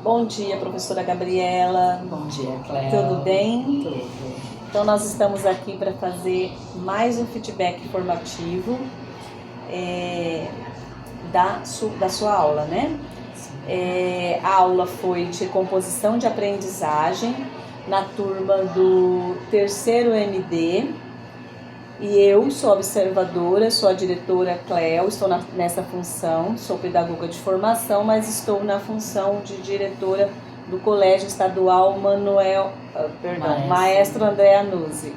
Bom dia, professora Gabriela. Bom dia, Cléo. Tudo bem? Tudo. Então, nós estamos aqui para fazer mais um feedback formativo da sua aula, né? A aula foi de composição de aprendizagem na turma do terceiro MD. E eu sou observadora, sou a diretora Cléo, estou nessa função, sou pedagoga de formação, mas estou na função de diretora do Colégio Estadual Maestro André Anuzzi.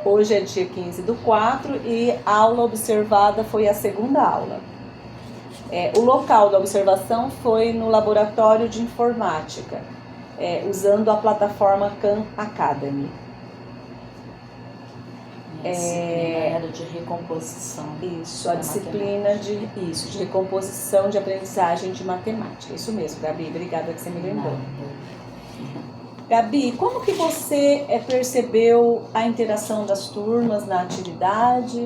Hoje é dia 15/4 e a aula observada foi a segunda aula. O local da observação foi no laboratório de informática, usando a plataforma Khan Academy. A disciplina era de recomposição. Isso, a disciplina de recomposição de aprendizagem de matemática. Isso mesmo, Gabi, obrigada que você me lembrou. Gabi, como que você percebeu a interação das turmas na atividade?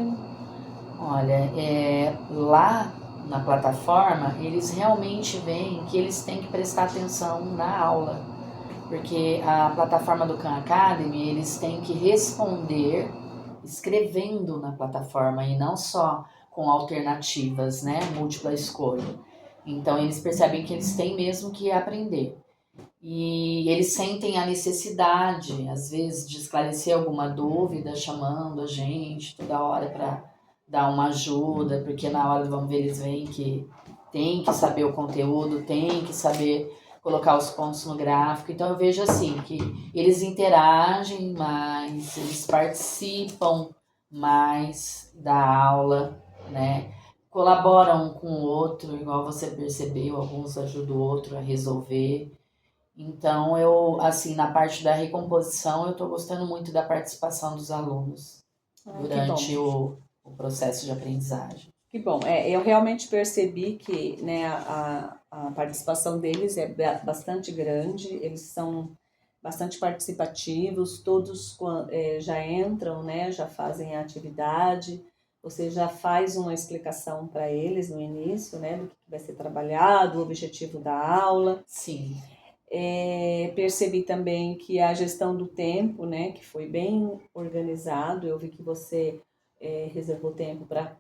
Olha, lá na plataforma, eles realmente veem que eles têm que prestar atenção na aula. Porque a plataforma do Khan Academy, eles têm que responder escrevendo na plataforma e não só com alternativas, né, múltipla escolha. Então eles percebem que eles têm mesmo que aprender. E eles sentem a necessidade, às vezes, de esclarecer alguma dúvida, chamando a gente toda hora para dar uma ajuda, porque na hora, vamos ver, eles veem que tem que saber o conteúdo, tem que saber colocar os pontos no gráfico. Então eu vejo assim, que eles interagem mais, eles participam mais da aula, né? Colaboram um com o outro, igual você percebeu, alguns ajudam o outro a resolver. Então eu, assim, na parte da recomposição, eu estou gostando muito da participação dos alunos durante o processo de aprendizagem. Que bom, eu realmente percebi que, né, a participação deles é bastante grande, eles são bastante participativos, todos já entram, né, já fazem a atividade, você já faz uma explicação para eles no início, né, do que vai ser trabalhado, o objetivo da aula. Sim. Percebi também que a gestão do tempo, né, que foi bem organizado, eu vi que você reservou tempo para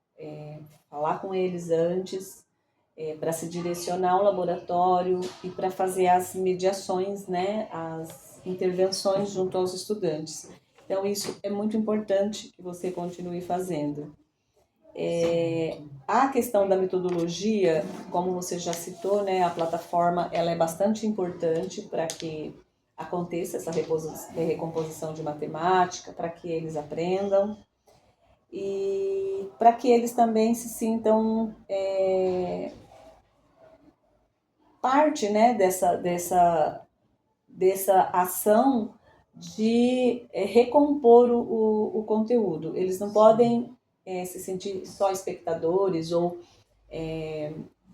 falar com eles antes, para se direcionar ao laboratório e para fazer as mediações, né, as intervenções junto aos estudantes. Então, isso é muito importante que você continue fazendo. A questão da metodologia, como você já citou, né, a plataforma ela é bastante importante para que aconteça essa recomposição de matemática, para que eles aprendam e para que eles também se sintam parte, né, dessa ação de recompor o conteúdo. Eles não podem se sentir só espectadores ou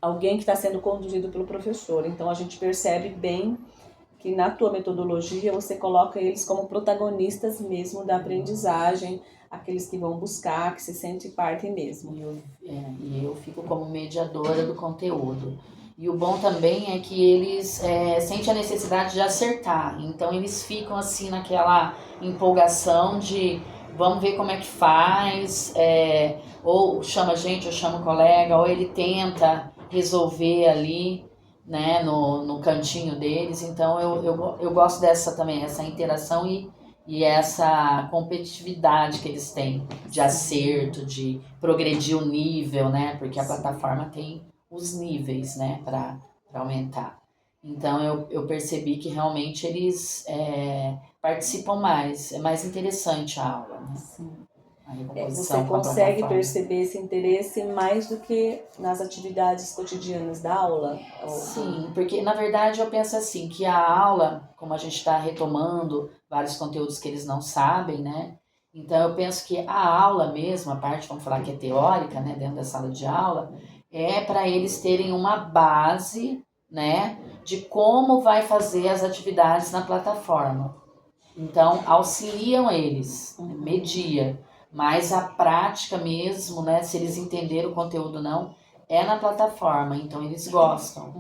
alguém que está sendo conduzido pelo professor. Então a gente percebe bem que na tua metodologia você coloca eles como protagonistas mesmo da aprendizagem, aqueles que vão buscar, que se sentem parte mesmo. E eu fico como mediadora do conteúdo. E o bom também é que eles sentem a necessidade de acertar. Então eles ficam assim naquela empolgação de vamos ver como é que faz, ou chama a gente, ou chama o colega, ou ele tenta resolver ali, né, no cantinho deles. Então eu gosto dessa também, essa interação e essa competitividade que eles têm de acerto, de progredir o nível, né? Porque a plataforma tem os níveis, né, para aumentar. Então eu percebi que realmente eles participam mais, é mais interessante a aula, né? Sim. A recomposição Você consegue perceber esse interesse mais do que nas atividades cotidianas da aula? Sim, porque na verdade eu penso assim, que a aula, como a gente está retomando vários conteúdos que eles não sabem, né? Então eu penso que a aula mesmo, a parte, vamos falar que é teórica, né, dentro da sala de aula, é para eles terem uma base, né, de como vai fazer as atividades na plataforma. Então auxiliam eles, media, mas a prática mesmo, né, se eles entenderam o conteúdo ou não, é na plataforma, então eles gostam,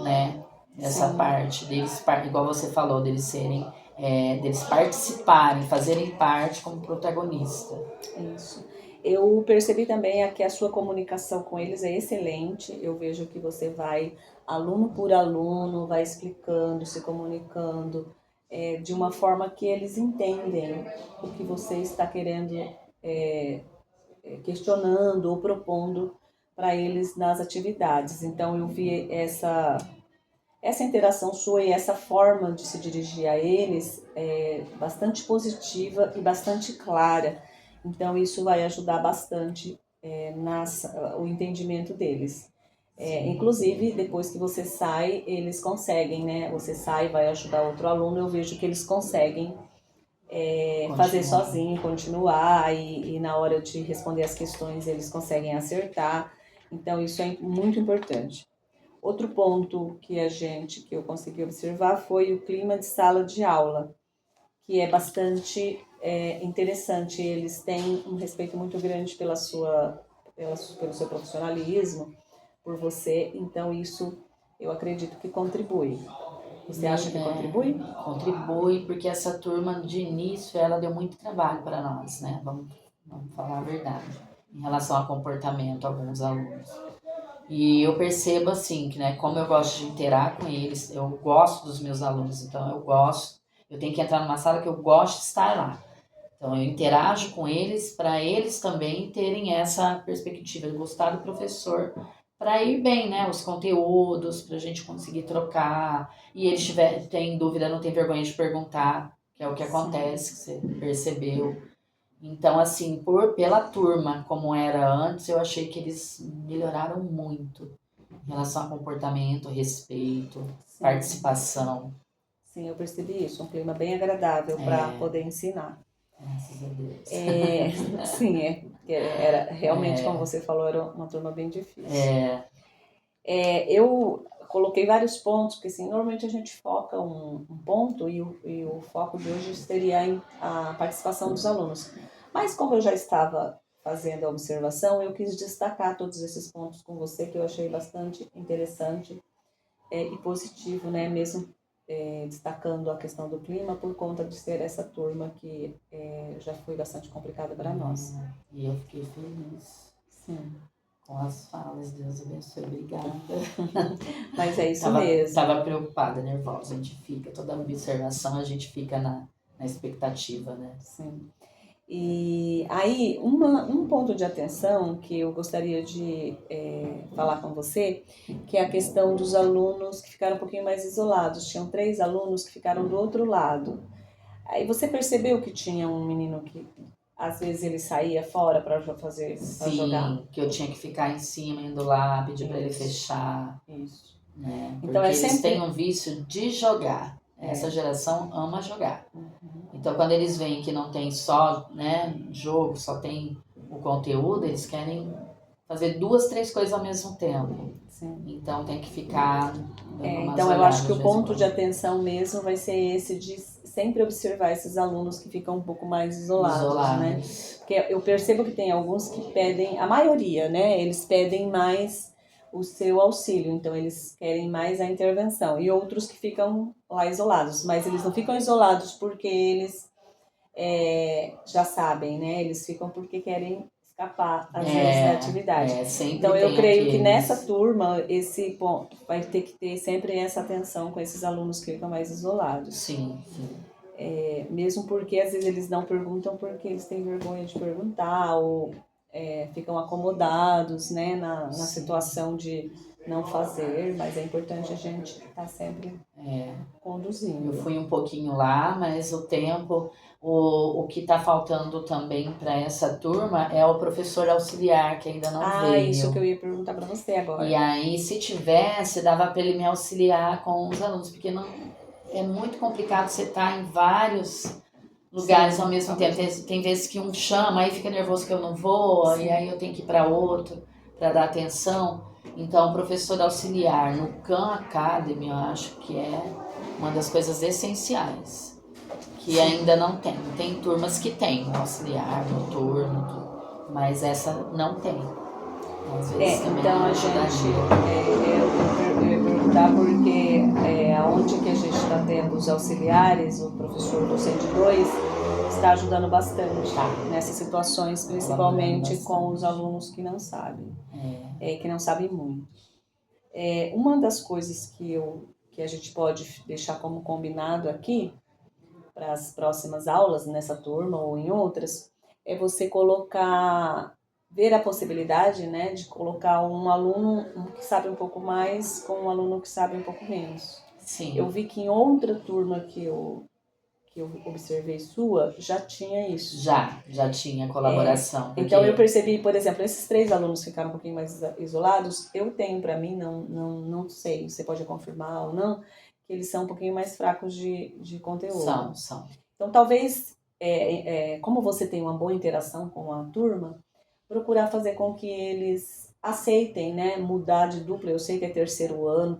né? Essa Sim. parte deles, igual você falou, deles serem, deles participarem, fazerem parte como protagonista. Isso. Eu percebi também que a sua comunicação com eles é excelente. Eu vejo que você vai aluno por aluno, vai explicando, se comunicando, de uma forma que eles entendem o que você está querendo, questionando ou propondo para eles nas atividades. Então eu vi essa interação sua e essa forma de se dirigir a eles bastante positiva e bastante clara. Então isso vai ajudar bastante o entendimento deles. Inclusive, depois que você sai, eles conseguem, né? Você sai, vai ajudar outro aluno, eu vejo que eles conseguem fazer sozinho, continuar, e na hora de responder as questões eles conseguem acertar. Então isso é muito importante. Outro ponto que eu consegui observar foi o clima de sala de aula, que é bastante interessante. Eles têm um respeito muito grande pelo seu profissionalismo, por você, então isso eu acredito que contribui. Você acha que contribui? Contribui, porque essa turma de início ela deu muito trabalho para nós, né? Vamos falar a verdade. Em relação ao comportamento, alguns alunos. E eu percebo assim, que né, como eu gosto de interar com eles, eu gosto dos meus alunos, então eu tenho que entrar numa sala que eu gosto de estar lá. Então eu interajo com eles para eles também terem essa perspectiva de gostar do professor, para ir bem, né, os conteúdos, para a gente conseguir trocar, e eles têm dúvida, não tem vergonha de perguntar, que é o que acontece, que você percebeu. Então, assim, pela turma como era antes, eu achei que eles melhoraram muito em relação ao comportamento, respeito, participação. Sim, eu percebi isso, um clima bem agradável para poder ensinar. Graças a Deus. Sim, era realmente, como você falou, era uma turma bem difícil. Eu coloquei vários pontos, porque assim, normalmente a gente foca um ponto e o foco de hoje seria a participação dos alunos. Mas como eu já estava fazendo a observação, eu quis destacar todos esses pontos com você, que eu achei bastante interessante e positivo, né? Mesmo destacando a questão do clima por conta de ser essa turma que já foi bastante complicada para nós. E eu fiquei feliz. Sim. Com as falas, Deus abençoe, obrigada. Mas é isso mesmo. Tava preocupada, nervosa, a gente fica, toda observação a gente fica na expectativa, né? Sim. E aí, um ponto de atenção que eu gostaria de falar com você, que é a questão dos alunos que ficaram um pouquinho mais isolados. Tinham 3 alunos que ficaram do outro lado. Aí você percebeu que tinha um menino que às vezes ele saía fora para fazer, para jogar? Sim, que eu tinha que ficar em cima, indo lá, pedir para ele fechar. Isso. Né? Porque Então eles têm um vício de jogar. Essa geração ama jogar. Então, quando eles veem que não tem só, né, jogo, só tem o conteúdo, eles querem fazer 2, 3 coisas ao mesmo tempo. Sim. Então, tem que ficar dando umas então, eu acho que o ponto de de atenção mesmo vai ser esse de sempre observar esses alunos que ficam um pouco mais isolados, né? Porque eu percebo que tem alguns que pedem, a maioria, né? Eles pedem mais o seu auxílio, então eles querem mais a intervenção. E outros que ficam lá isolados, mas eles não ficam isolados porque eles já sabem, né? Eles ficam porque querem escapar, às vezes, da atividade. Então eu creio que nessa turma, esse ponto vai ter que ter sempre essa atenção com esses alunos que ficam mais isolados. Sim, sim. Mesmo porque às vezes eles não perguntam porque eles têm vergonha de perguntar ou ficam acomodados, né, na situação de não fazer, mas é importante a gente estar sempre conduzindo. Eu fui um pouquinho lá, mas o tempo, o que está faltando também para essa turma é o professor auxiliar, que ainda não veio. Isso que eu ia perguntar para você agora. E aí, se tivesse, dava para ele me auxiliar com os alunos, porque não é muito complicado você estar em vários lugares ao mesmo tempo. Tem vezes que um chama, aí fica nervoso que eu não vou, e aí eu tenho que ir para outro para dar atenção. Então, o professor auxiliar no Khan Academy, eu acho que é uma das coisas essenciais, que ainda não tem. Tem turmas que tem auxiliar, noturno, mas essa não tem. Às vezes também Então a ajudaria. gente, eu ia perguntar porque aonde que a gente está tendo os auxiliares, o professor docente 2 está ajudando bastante Tá. nessas situações, Colaborando principalmente com os bastante. alunos que não sabem, É. que não sabem muito. Uma das coisas que a gente pode deixar como combinado aqui, para as próximas aulas, nessa turma ou em outras, é você ver a possibilidade, né, de colocar um aluno que sabe um pouco mais com um aluno que sabe um pouco menos. Sim. Eu vi que em outra turma que eu observei sua, já tinha isso. Já tinha colaboração. Porque... Então eu percebi, por exemplo, esses 3 alunos ficaram um pouquinho mais isolados, eu tenho para mim, não sei, você pode confirmar ou não, que eles são um pouquinho mais fracos de conteúdo. São. Então, talvez, como você tem uma boa interação com a turma, procurar fazer com que eles aceitem, né, mudar de dupla. Eu sei que é terceiro ano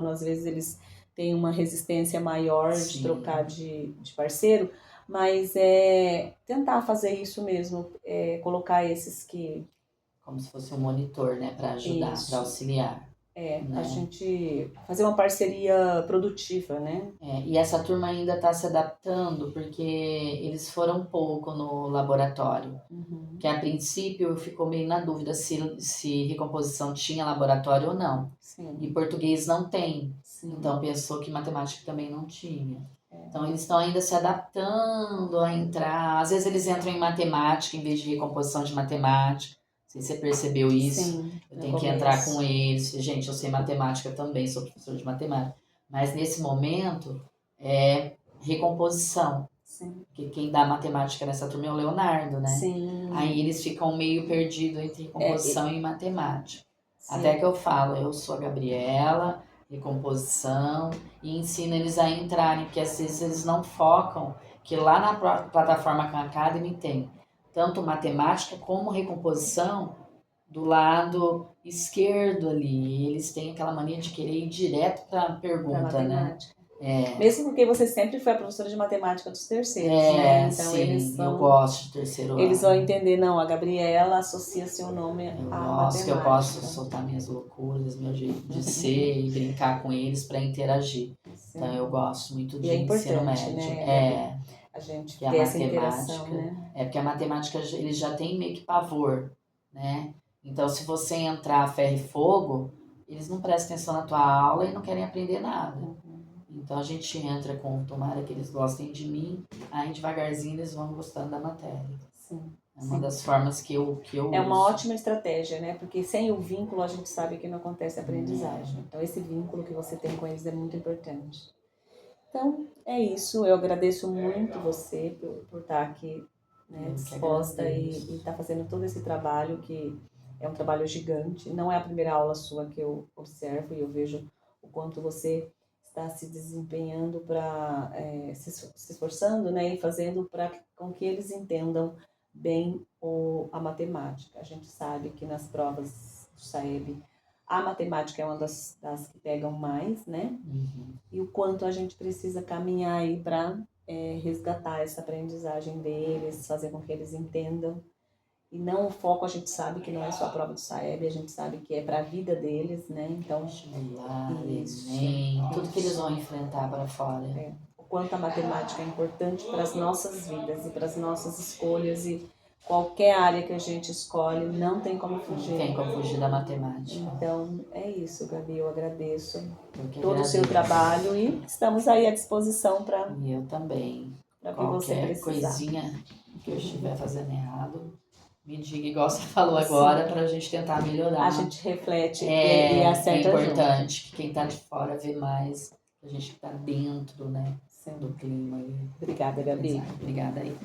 às vezes eles têm uma resistência maior de trocar de parceiro, mas tentar fazer isso mesmo, colocar esses que... Como se fosse um monitor, né, para ajudar, para auxiliar. A gente fazer uma parceria produtiva, né? E essa turma ainda está se adaptando porque eles foram pouco no laboratório. Que a princípio ficou meio na dúvida se recomposição tinha laboratório ou não. Sim. E português não tem. Sim. Então pensou que matemática também não tinha. Então eles estão ainda se adaptando a entrar. Às vezes eles entram em matemática em vez de recomposição de matemática. Não sei se você percebeu isso. Sim, eu tenho que entrar com eles. Gente, eu sei matemática também, sou professor de matemática. Mas nesse momento é recomposição. Sim. Porque quem dá matemática nessa turma é o Leonardo, né? Sim. Aí eles ficam meio perdidos entre recomposição e matemática. Sim. Até que eu falo, eu sou a Gabriela, recomposição, e ensino eles a entrarem, porque às vezes eles não focam, que lá na plataforma Khan Academy tem tanto matemática como recomposição do lado esquerdo ali. Eles têm aquela mania de querer ir direto para a pergunta, né? Mesmo porque você sempre foi a professora de matemática dos terceiros, né? Então sim, eles vão, eu gosto de terceiro ano. Eles vão entender, não, a Gabriela associa seu nome à matemática. Que eu posso soltar minhas loucuras, meu jeito de ser e brincar com eles para interagir. Sim. Então eu gosto muito de ensino médio. Né? A gente ter essa interação, né? Porque a matemática eles já tem meio que pavor, né? Então se você entrar a ferro e fogo, eles não prestam atenção na tua aula e não querem aprender nada. Então a gente entra com, tomara que eles gostem de mim, aí devagarzinho eles vão gostando da matéria. Sim. É uma das formas que eu É uma uso. ótima estratégia, né? Porque sem o vínculo a gente sabe que não acontece aprendizagem. Então esse vínculo que você tem com eles é muito importante. Então é isso, eu agradeço muito você por estar aqui, né, disposta e estar fazendo todo esse trabalho que é um trabalho gigante. Não é a primeira aula sua que eu observo e eu vejo o quanto você está se desempenhando para se esforçando, né, e fazendo com que eles entendam bem a matemática. A gente sabe que nas provas do SAEB a matemática é uma das que pegam mais, né? E o quanto a gente precisa caminhar aí para resgatar essa aprendizagem deles, fazer com que eles entendam. E não o foco, a gente sabe que não é só a prova do SAEB, a gente sabe que é para a vida deles, né? Então, tudo que eles vão enfrentar para fora. O quanto a matemática é importante para as nossas vidas e para as nossas escolhas e qualquer área que a gente escolhe, não tem como fugir. Não tem como fugir da matemática. Então, é isso, Gabi, eu agradeço todo o seu trabalho e estamos aí à disposição para... E eu também. Para que você precisar. Coisinha que eu estiver fazendo errado, me diga, igual você falou agora, para a gente tentar melhorar. A gente reflete e acerta junto. É importante que quem está de fora vê mais, a gente que está dentro, né, do clima. Obrigada, Gabi. Obrigada aí.